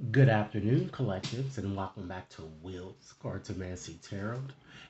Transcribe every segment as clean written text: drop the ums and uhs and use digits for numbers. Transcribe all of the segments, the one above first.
Good afternoon, collectives, and welcome back to Will's Cartomancy Tarot.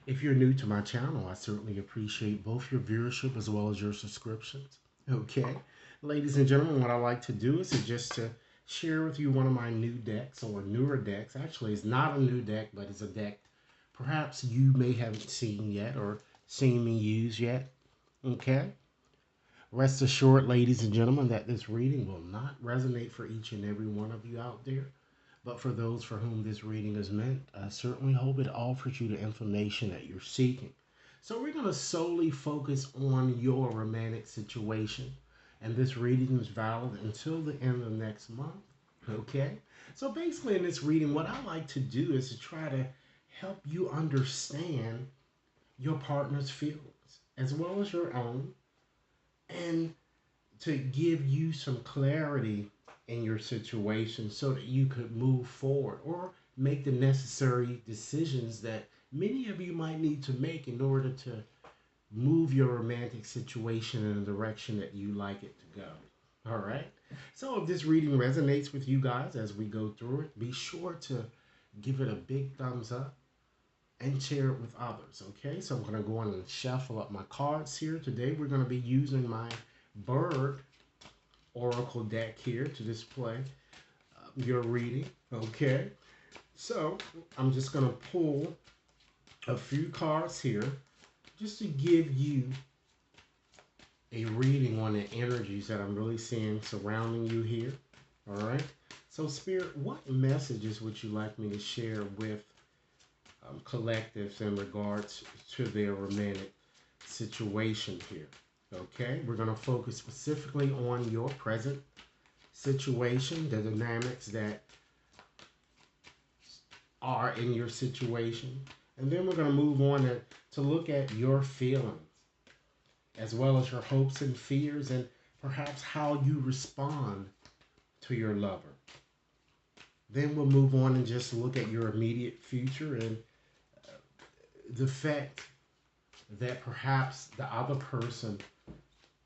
If you're new to my channel, I certainly appreciate both your viewership as well as your subscriptions. Okay, ladies and gentlemen, what I like to do is just to share with you one of my new decks or newer decks. Actually, it's not a new deck, but it's a deck perhaps you may haven't seen yet or seen me use yet. Okay, rest assured, ladies and gentlemen, that this reading will not resonate for each and every one of you out there. But for those for whom this reading is meant, I certainly hope it offers you the information that you're seeking. So we're going to solely focus on your romantic situation. And this reading is valid until the end of next month. Okay? So basically, in this reading, what I like to do is to try to help you understand your partner's feelings as well as your own, and to give you some clarity in your situation so that you could move forward or make the necessary decisions that many of you might need to make in order to move your romantic situation in the direction that you like it to go. All right. So if this reading resonates with you guys as we go through it, be sure to give it a big thumbs up and share it with others. Okay. So I'm going to go on and shuffle up my cards here. Today we're going to be using my bird oracle deck here to display your reading. Okay, so I'm just going to pull a few cards here just to give you a reading on the energies that I'm really seeing surrounding you here. All right, so Spirit, what messages would you like me to share with collectives in regards to their romantic situation here? Okay, we're going to focus specifically on your present situation, the dynamics that are in your situation. And then we're going to move on to look at your feelings, as well as your hopes and fears, and perhaps how you respond to your lover. Then we'll move on and just look at your immediate future and the fact that perhaps the other person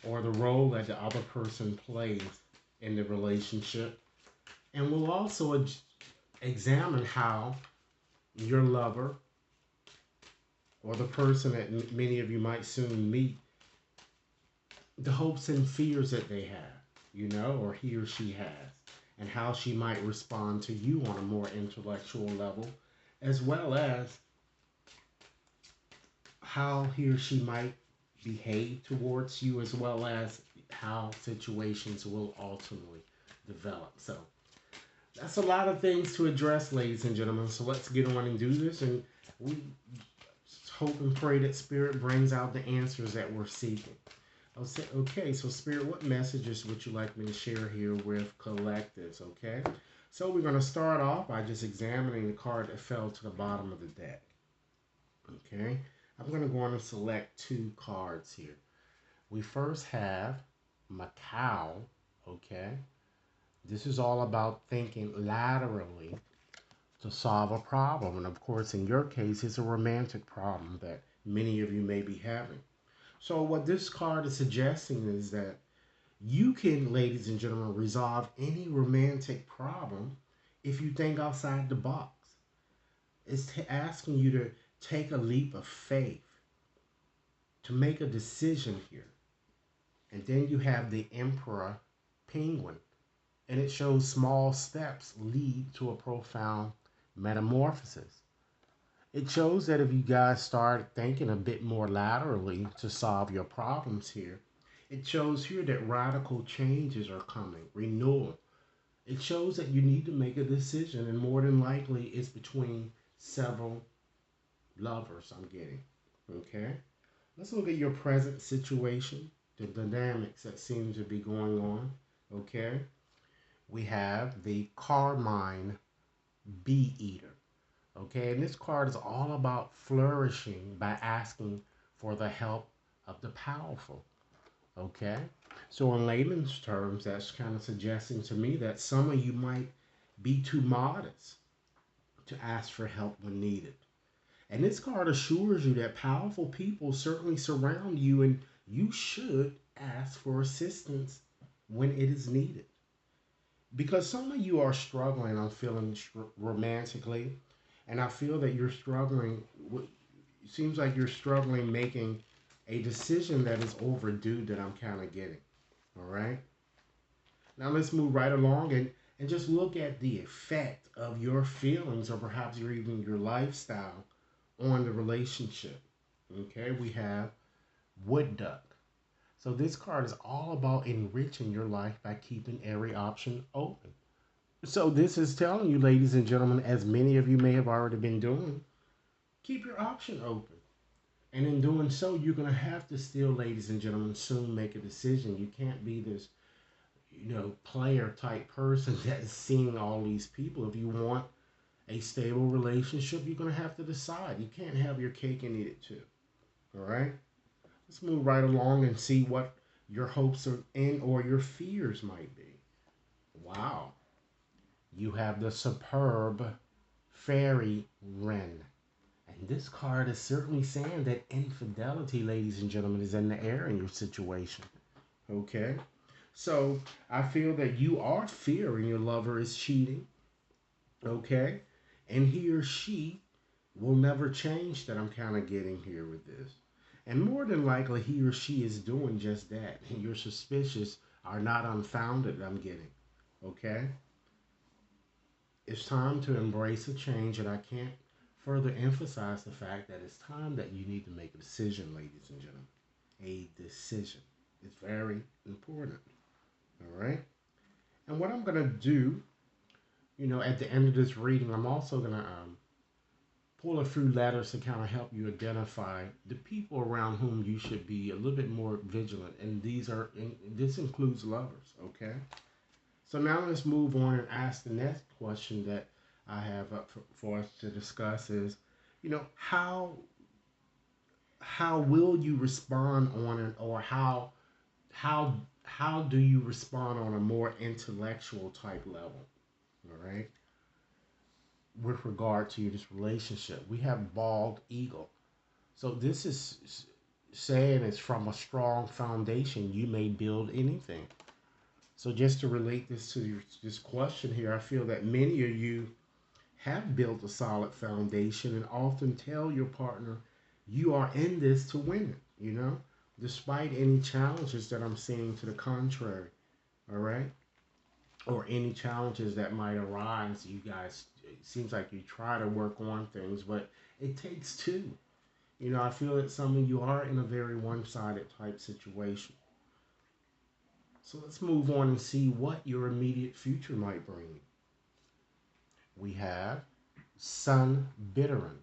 or the role that the other person plays in the relationship. And we'll also examine how your lover or the person that many of you might soon meet, the hopes and fears that they have, or he or she has, and how she might respond to you on a more intellectual level, as well as how he or she might behave towards you, as well as how situations will ultimately develop. So that's a lot of things to address, ladies and gentlemen. So let's get on and do this. And we hope and pray that Spirit brings out the answers that we're seeking. I'll say, okay, so Spirit, what messages would you like me to share here with collectives? Okay, so we're going to start off by just examining the card that fell to the bottom of the deck. Okay, I'm going to go on and select two cards here. We first have Macau. Okay, this is all about thinking laterally to solve a problem. And of course, in your case, it's a romantic problem that many of you may be having. So, what this card is suggesting is that you can, ladies and gentlemen, resolve any romantic problem if you think outside the box. It's asking you to take a leap of faith, to make a decision here. And then you have the Emperor Penguin, and it shows small steps lead to a profound metamorphosis. It shows that if you guys start thinking a bit more laterally to solve your problems here, it shows here that radical changes are coming, renewal. It shows that you need to make a decision, and more than likely it's between several lovers I'm getting. Okay? Let's look at your present situation, the dynamics that seem to be going on. Okay? We have the Carmine Bee Eater. Okay, and this card is all about flourishing by asking for the help of the powerful. Okay, so in layman's terms, that's kind of suggesting to me that some of you might be too modest to ask for help when needed. And this card assures you that powerful people certainly surround you, and you should ask for assistance when it is needed. Because some of you are struggling, I'm feeling romantically, and I feel that you're struggling. It seems like you're struggling making a decision that is overdue that I'm kind of getting. All right. Now let's move right along and just look at the effect of your feelings or perhaps your even your lifestyle on the relationship. Okay, we have wood duck. So this card is all about enriching your life by keeping every option open. So this is telling you, ladies and gentlemen, as many of you may have already been doing, keep your option open. And in doing so, you're gonna have to still, ladies and gentlemen, soon make a decision. You can't be this, player type person that's seeing all these people. If you want a stable relationship, you're gonna have to decide. You can't have your cake and eat it too. All right. Let's move right along and see what your hopes are and or your fears might be. Wow. You have the superb fairy wren. And this card is certainly saying that infidelity, ladies and gentlemen, is in the air in your situation. Okay? So I feel that you are fearing your lover is cheating. Okay? And he or she will never change that I'm kind of getting here with this. And more than likely, he or she is doing just that. And your suspicions are not unfounded, I'm getting. Okay? It's time to embrace a change, and I can't further emphasize the fact that it's time that you need to make a decision, ladies and gentlemen. A decision. It's very important. All right? And what I'm going to do, at the end of this reading, I'm also going to pull a few letters to kind of help you identify the people around whom you should be a little bit more vigilant. And this includes lovers, okay? So now let's move on and ask the next question that I have up for us to discuss is, how will you respond on it, or how how do you respond on a more intellectual type level? All right, with regard to this relationship, we have bald eagle. So this is saying it's from a strong foundation. You may build anything. So just to relate this to this question here, I feel that many of you have built a solid foundation and often tell your partner you are in this to win it, despite any challenges that I'm seeing to the contrary, all right? Or any challenges that might arise. You guys, it seems like you try to work on things, but it takes two. I feel that some of you are in a very one sided type situation. So let's move on and see what your immediate future might bring. We have Sun Bitterin.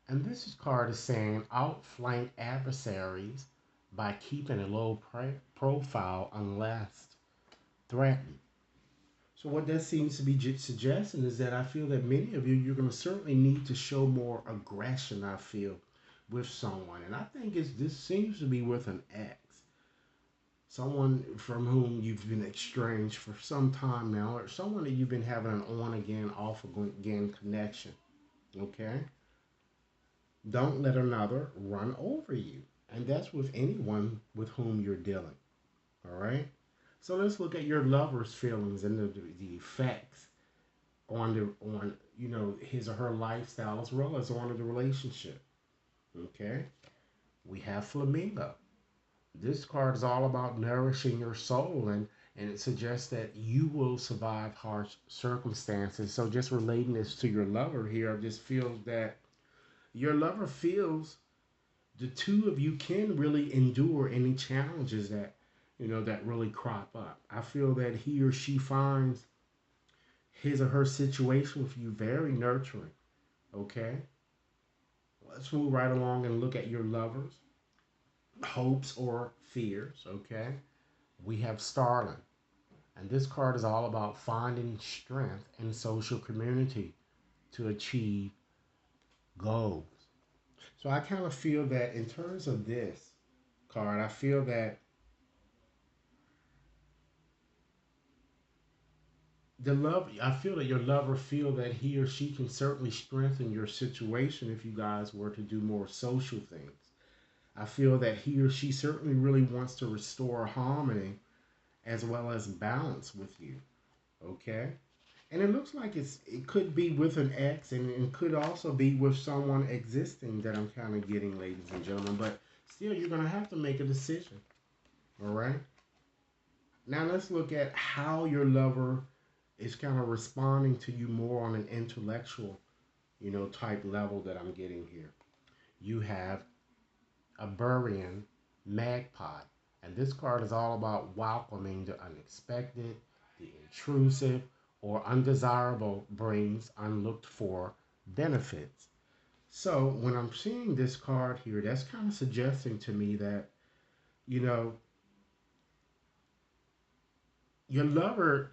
And this card is saying outflank adversaries by keeping a low profile unless threatened. So what that seems to be suggesting is that I feel that many of you, you're going to certainly need to show more aggression, I feel, with someone. And I think this seems to be with an ex. Someone from whom you've been estranged for some time now, or someone that you've been having an on again, off again connection. Okay? Don't let another run over you. And that's with anyone with whom you're dealing. All right? So let's look at your lover's feelings and the effects on his or her lifestyle as well as on the relationship. Okay? We have Flamingo. This card is all about nourishing your soul, and it suggests that you will survive harsh circumstances. So just relating this to your lover here, I just feel that your lover feels the two of you can really endure any challenges that really crop up. I feel that he or she finds his or her situation with you very nurturing. Okay? Let's move right along and look at your lovers' hopes or fears. Okay? We have Starling. And this card is all about finding strength in social community to achieve goals. So I kind of feel that in terms of this card, I feel that I feel that your lover feel that he or she can certainly strengthen your situation if you guys were to do more social things. I feel that he or she certainly really wants to restore harmony as well as balance with you. Okay? And it looks like it could be with an ex, and it could also be with someone existing that I'm kind of getting, ladies and gentlemen. But still, you're gonna have to make a decision. All right. Now let's look at how your lover is kind of responding to you more on an intellectual, type level that I'm getting here. You have a Burrian magpie, and this card is all about welcoming the unexpected, the intrusive, or undesirable brings unlooked for benefits. So when I'm seeing this card here, that's kind of suggesting to me that, you know, your lover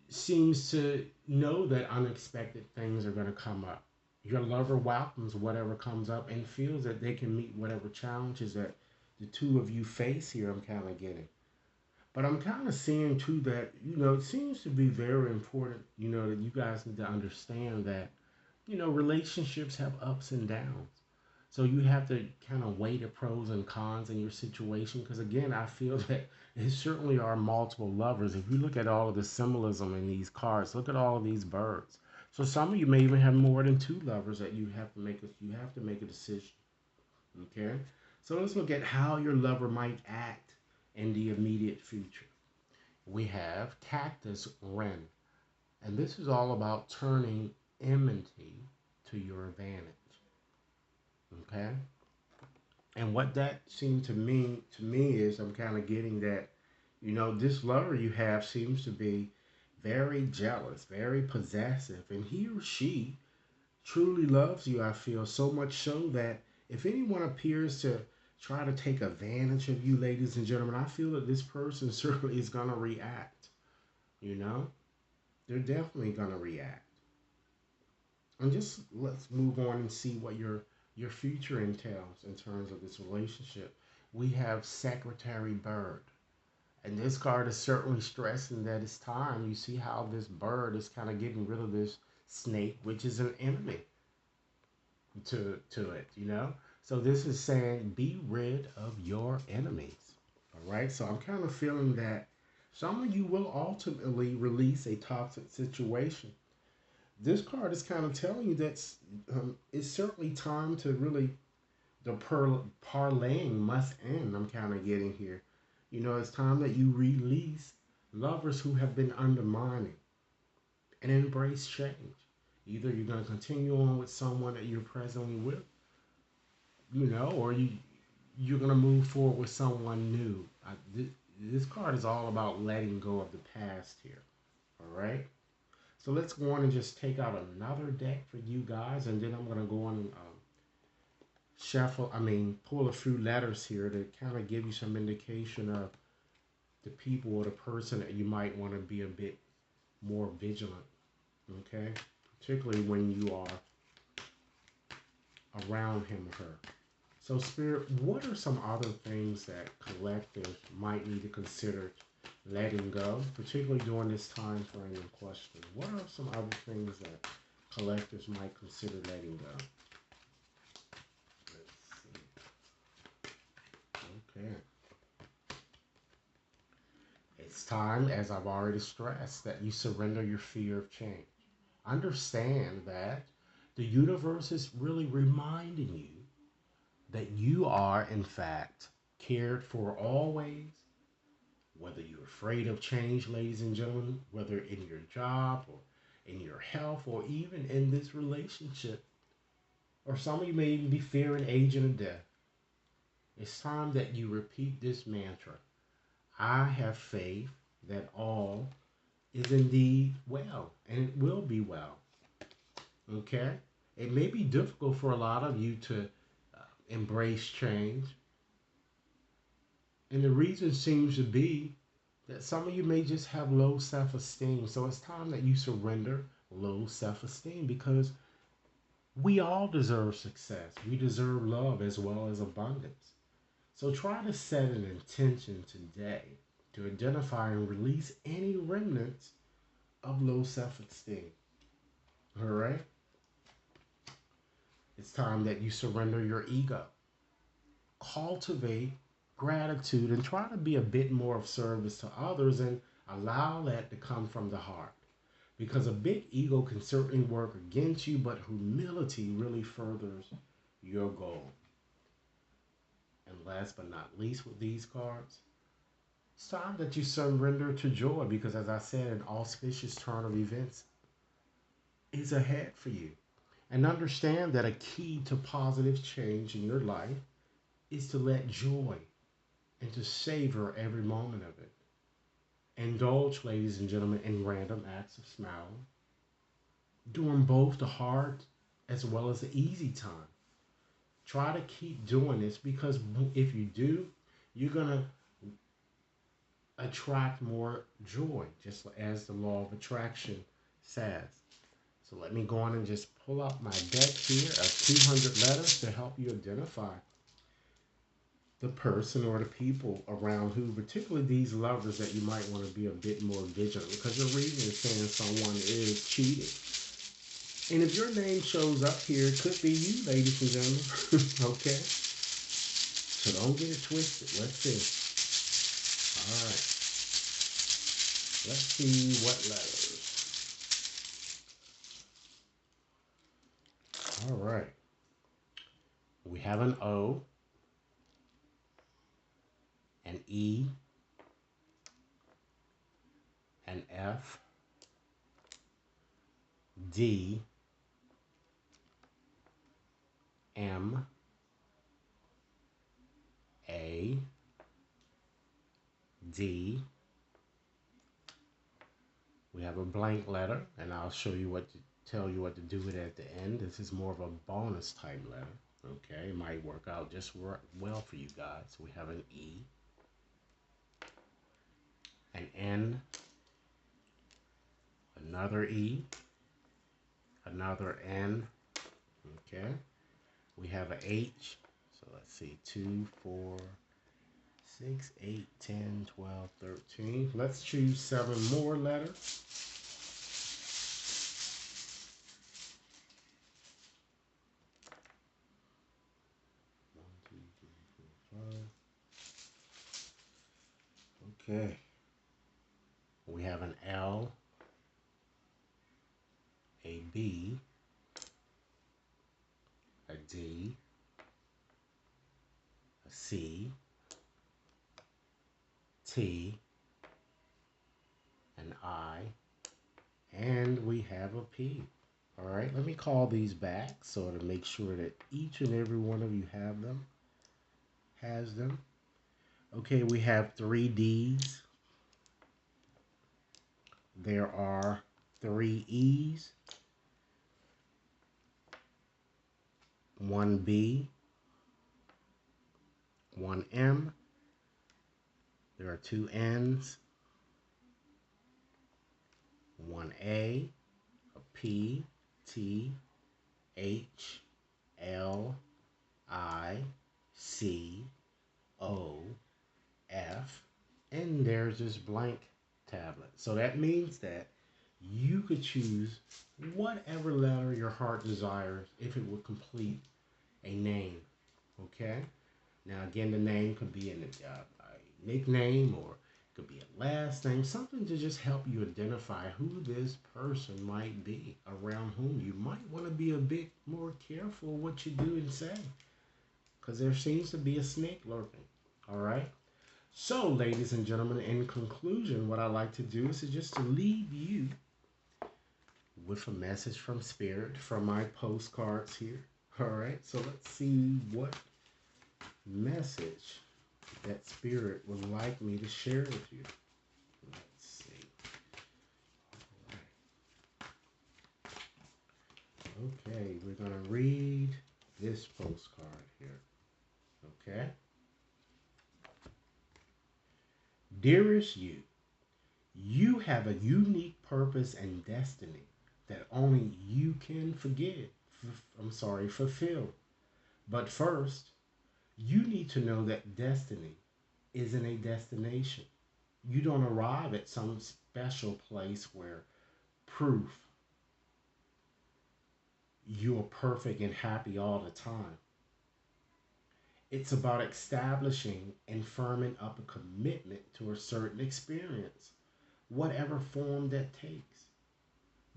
seems to know that unexpected things are going to come up. Your lover welcomes whatever comes up and feels that they can meet whatever challenges that the two of you face here. I'm kind of getting. But I'm kind of seeing too that, it seems to be very important, that you guys need to understand that, relationships have ups and downs. So you have to kind of weigh the pros and cons in your situation. Because again, I feel that there certainly are multiple lovers. If you look at all of the symbolism in these cards, look at all of these birds. So some of you may even have more than two lovers that you have to make a decision. Okay. So let's look at how your lover might act in the immediate future. We have Cactus Wren, and this is all about turning enmity to your advantage. Okay. And what that seemed to me is I'm kind of getting that, this lover you have seems to be very jealous, very possessive, and he or she truly loves you, I feel, so much so that if anyone appears to try to take advantage of you, ladies and gentlemen, I feel that this person certainly is going to react. You know, they're definitely going to react. And just let's move on and see what your future entails in terms of this relationship. We have Secretary Bird. And this card is certainly stressing that it's time. You see how this bird is kind of getting rid of this snake, which is an enemy to it. So this is saying be rid of your enemies. All right. So I'm kind of feeling that some of you will ultimately release a toxic situation. This card is kind of telling you that it's certainly time to really parlaying must end. I'm kind of getting here. It's time that you release lovers who have been undermining and embrace change. Either you're going to continue on with someone that you're presently with, or you're going to move forward with someone new. This card is all about letting go of the past here. All right. So let's go on and just take out another deck for you guys, and then I'm going to go on and pull a few letters here to kind of give you some indication of the people or the person that you might want to be a bit more vigilant, okay? Particularly when you are around him or her. So, Spirit, what are some other things that collectives might need to consider letting go, particularly during this time frame in question? What are some other things that collectives might consider letting go? Okay. It's time, as I've already stressed, that you surrender your fear of change. Understand that the universe is really reminding you that you are, in fact, cared for always, whether you're afraid of change, ladies and gentlemen, whether in your job or in your health or even in this relationship, or some of you may even be fearing age and death. It's time that you repeat this mantra. I have faith that all is indeed well, and it will be well. Okay? It may be difficult for a lot of you to embrace change, and the reason seems to be that some of you may just have low self esteem. So it's time that you surrender low self esteem because we all deserve success. We deserve love as well as abundance. So try to set an intention today to identify and release any remnants of low self esteem. All right? It's time that you surrender your ego. Cultivate gratitude and try to be a bit more of service to others and allow that to come from the heart. Because a big ego can certainly work against you, but humility really furthers your goal. And last but not least, with these cards, it's time that you surrender to joy because, as I said, an auspicious turn of events is ahead for you. And understand that a key to positive change in your life is to let joy and to savor every moment of it. Indulge, ladies and gentlemen, in random acts of smiling, doing both the hard as well as the easy time. Try to keep doing this because if you do, you're going to attract more joy, just as the law of attraction says. So let me go on and just pull out my deck here of 200 letters to help you identify the person or the people around who, particularly these lovers, that you might want to be a bit more vigilant because your reading is saying someone is cheating. And if your name shows up here, it could be you, ladies and gentlemen. Okay? So don't get it twisted. Let's see. All right. Let's see what letters. All right. We have an O, an E, an F, D, M, A, D. We have a blank letter, and I'll show you what to tell you what to do with it at the end. This is more of a bonus type letter. Okay, it might work out just well for you guys. We have an E, an N, another E, another N. Okay, we have an H. So let's see, 2, 4, 6, 8, 10, 12, 13. Let's choose 7 more letters. Okay. We have an L, a B, a D, a C, T, an I, and we have a P. All right, let me call these back so to make sure that each and every one of you has them. Okay, we have 3 D's. There are 3 E's, 1 B, 1 M. There are 2 N's, 1 A, a P, T, H, L, I, C, O, F, and there's this blank tablet. So that means that you could choose whatever letter your heart desires if it would complete a name. Okay? Now, again, the name could be a nickname or it could be a last name, something to just help you identify who this person might be around whom you might want to be a bit more careful what you do and say because there seems to be a snake lurking. All right? So, ladies and gentlemen, in conclusion, what I like to do is just to leave you with a message from Spirit from my postcards here. All right, so let's see what message that Spirit would like me to share with you. Let's see. All right. Okay, we're going to read this postcard here. Okay. Dearest you, you have a unique purpose and destiny that only you can fulfill. But first, you need to know that destiny isn't a destination. You don't arrive at some special place where proof you're perfect and happy all the time. It's about establishing and firming up a commitment to a certain experience, whatever form that takes.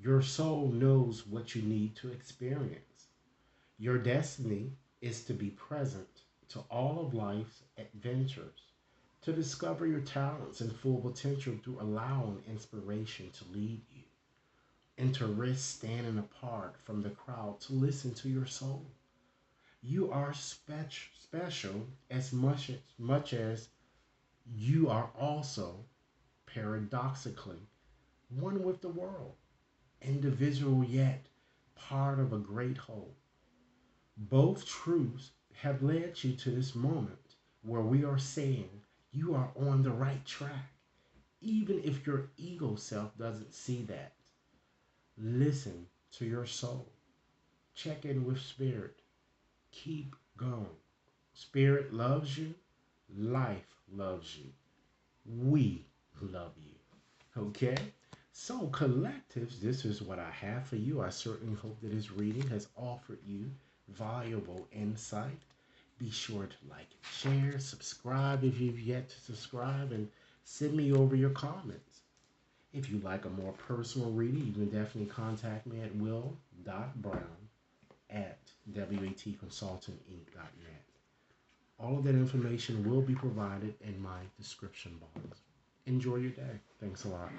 Your soul knows what you need to experience. Your destiny is to be present to all of life's adventures, to discover your talents and full potential through allowing inspiration to lead you, and to risk standing apart from the crowd to listen to your soul. You are special as much as you are also paradoxically one with the world, individual yet part of a great whole. Both truths have led you to this moment where we are saying you are on the right track, even if your ego self doesn't see that. Listen to your soul, check in with spirit, keep going. Spirit loves you, life loves you, we love you. Okay? So, collectives, this is what I have for you. I certainly hope that this reading has offered you valuable insight. Be sure to like and share, subscribe if you've yet to subscribe, and send me over your comments. If you like a more personal reading, you can definitely contact me at will.brown at watconsultantinc.net. All of that information will be provided in my description box. Enjoy your day. Thanks a lot.